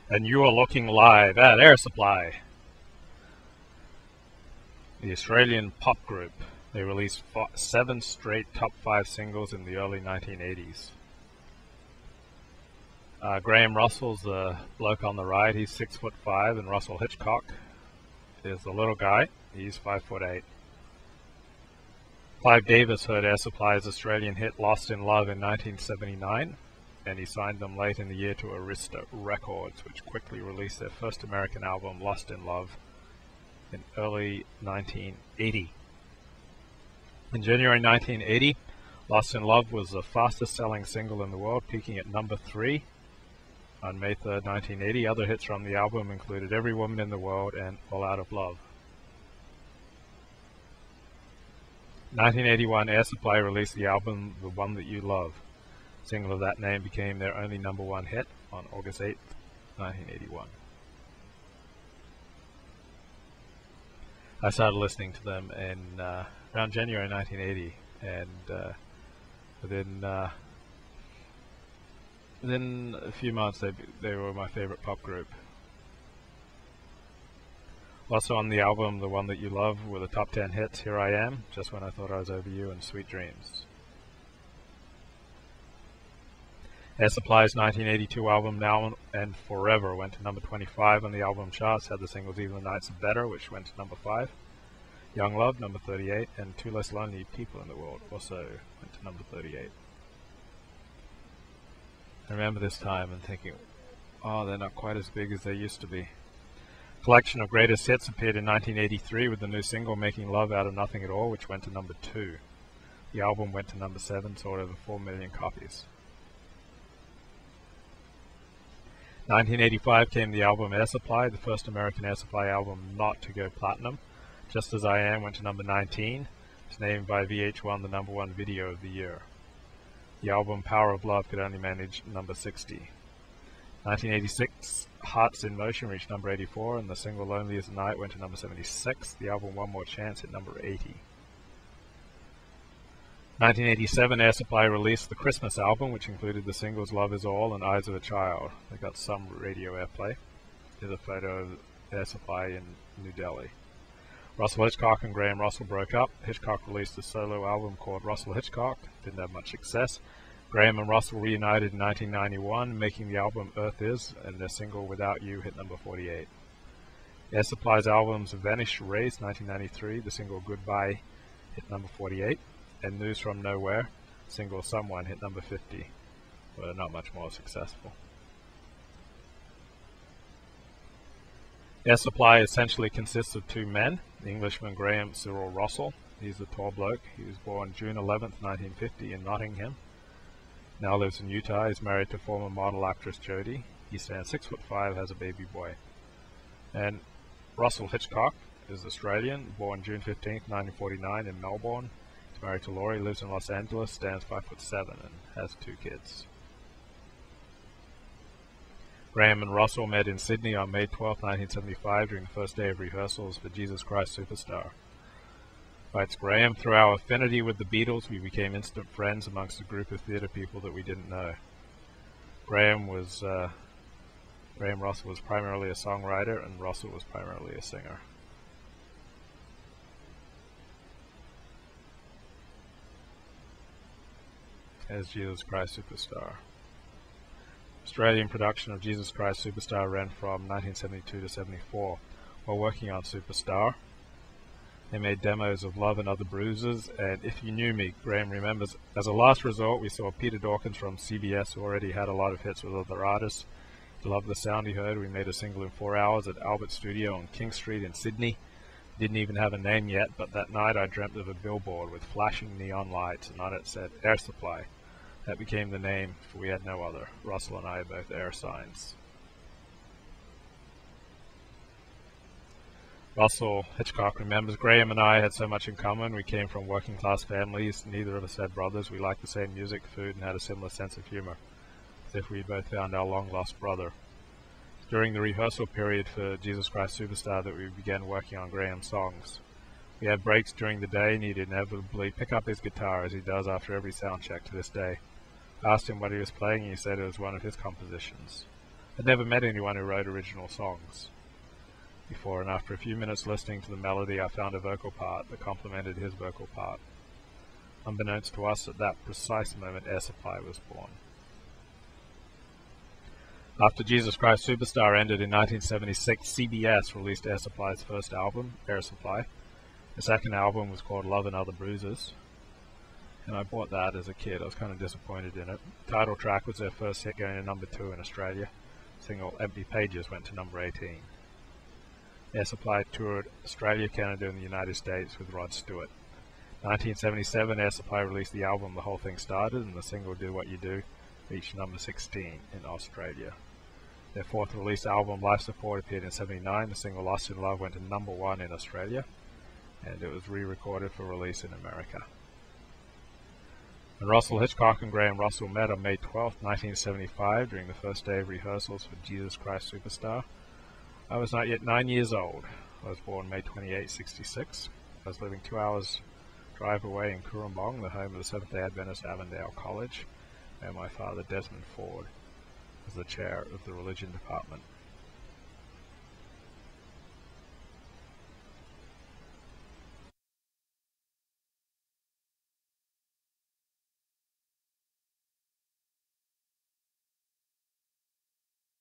And you are looking live at Air Supply, the Australian pop group. They released 7 straight top 5 singles in the early 1980s. Graham Russell's the bloke on the right. He's 6'5", and Russell Hitchcock is the little guy. He's 5'8". Clive Davis heard Air Supply's Australian hit Lost in Love in 1979, and he signed them late in the year to Arista Records, which quickly released their first American album, Lost in Love, in early 1980. In January 1980, Lost in Love was the fastest selling single in the world, peaking at number 3 on May 3rd, 1980. Other hits from the album included Every Woman in the World and All Out of Love. 1981, Air Supply released the album The One That You Love. A single of that name became their only number 1 hit on August 8th, 1981. I started listening to them in around January 1980, and within a few months they were my favorite pop group. Also on the album The One That You Love were the top 10 hits Here I Am, Just When I Thought I Was Over You, and Sweet Dreams. Air Supply's 1982 album Now and Forever went to number 25 on the album charts, had the singles Even the Nights Are Better, which went to number 5, Young Love, number 38, and Two Less Lonely People in the World also went to number 38. I remember this time and thinking, oh, they're not quite as big as they used to be. Collection of Greatest Hits appeared in 1983 with the new single Making Love Out of Nothing at All, which went to number 2. The album went to number 7, sold over 4 million copies. 1985 came the album Air Supply, the first American Air Supply album not to go platinum. Just As I Am went to number 19. It's named by VH1 the number 1 video of the year. The album Power of Love could only manage number 60. 1986, Hearts in Motion reached number 84, and the single Lonely as the Night went to number 76. The album One More Chance hit number 80. 1987, Air Supply released the Christmas album, which included the singles Love Is All and Eyes of a Child. They got some radio airplay. Here's a photo of Air Supply in New Delhi. Russell Hitchcock and Graham Russell broke up. Hitchcock released a solo album called Russell Hitchcock. Didn't have much success. Graham and Russell reunited in 1991, making the album Earth Is, and their single Without You hit number 48. Air Supply's albums Vanished Race, 1993, the single Goodbye hit number 48, and News from Nowhere, single Someone hit number 50, but not much more successful. Air Supply essentially consists of 2 men, the Englishman Graham Cyril Russell. He's a tall bloke. He was born June 11th, 1950 in Nottingham. Now lives in Utah. He's married to former model actress Jodie. He stands 6'5", has a baby boy. And Russell Hitchcock is Australian, born June 15th, 1949 in Melbourne. He's married to Laurie, lives in Los Angeles, stands 5'7", and has 2 kids. Graham and Russell met in Sydney on May 12, 1975 during the first day of rehearsals for Jesus Christ Superstar. Writes Graham, through our affinity with the Beatles, we became instant friends amongst a group of theatre people that we didn't know. Graham Russell was primarily a songwriter, and Russell was primarily a singer. As Jesus Christ Superstar. Australian production of Jesus Christ Superstar ran from 1972 to 74. While working on Superstar, they made demos of Love and Other Bruises, and If You Knew Me, Graham remembers. As a last resort, we saw Peter Dawkins from CBS, who already had a lot of hits with other artists. He loved the sound he heard. We made a single in 4 hours at Albert Studio on King Street in Sydney. Didn't even have a name yet, but that night I dreamt of a billboard with flashing neon lights, and on it said Air Supply. That became the name, for we had no other. Russell and I are both air signs. Russell Hitchcock remembers, Graham and I had so much in common. We came from working class families. Neither of us had brothers. We liked the same music, food, and had a similar sense of humor, as if we both found our long-lost brother. During the rehearsal period for Jesus Christ Superstar that we began working on Graham's songs. We had breaks during the day, and he'd inevitably pick up his guitar, as he does after every sound check to this day. I asked him what he was playing, and he said it was one of his compositions. I'd never met anyone who wrote original songs before, and after a few minutes listening to the melody, I found a vocal part that complemented his vocal part. Unbeknownst to us, at that precise moment, Air Supply was born. After Jesus Christ Superstar ended in 1976, CBS released Air Supply's first album, Air Supply. The second album was called Love and Other Bruises, and I bought that as a kid. I was kind of disappointed in it. The title track was their first hit, going to number 2 in Australia. The single Empty Pages went to number 18. Air Supply toured Australia, Canada, and the United States with Rod Stewart. In 1977, Air Supply released the album The Whole Thing Started, and the single Do What You Do reached number 16 in Australia. Their fourth release album, Life Support, appeared in 1979. The single Lost in Love went to number 1 in Australia, and it was re-recorded for release in America. When Russell Hitchcock and Graham Russell met on May 12, 1975, during the first day of rehearsals for Jesus Christ Superstar, I was not yet 9 years old. I was born May 28, 1966. I was living 2 hours drive away in Cooranbong, the home of the Seventh-day Adventist Avondale College, where my father, Desmond Ford, was the chair of the religion department.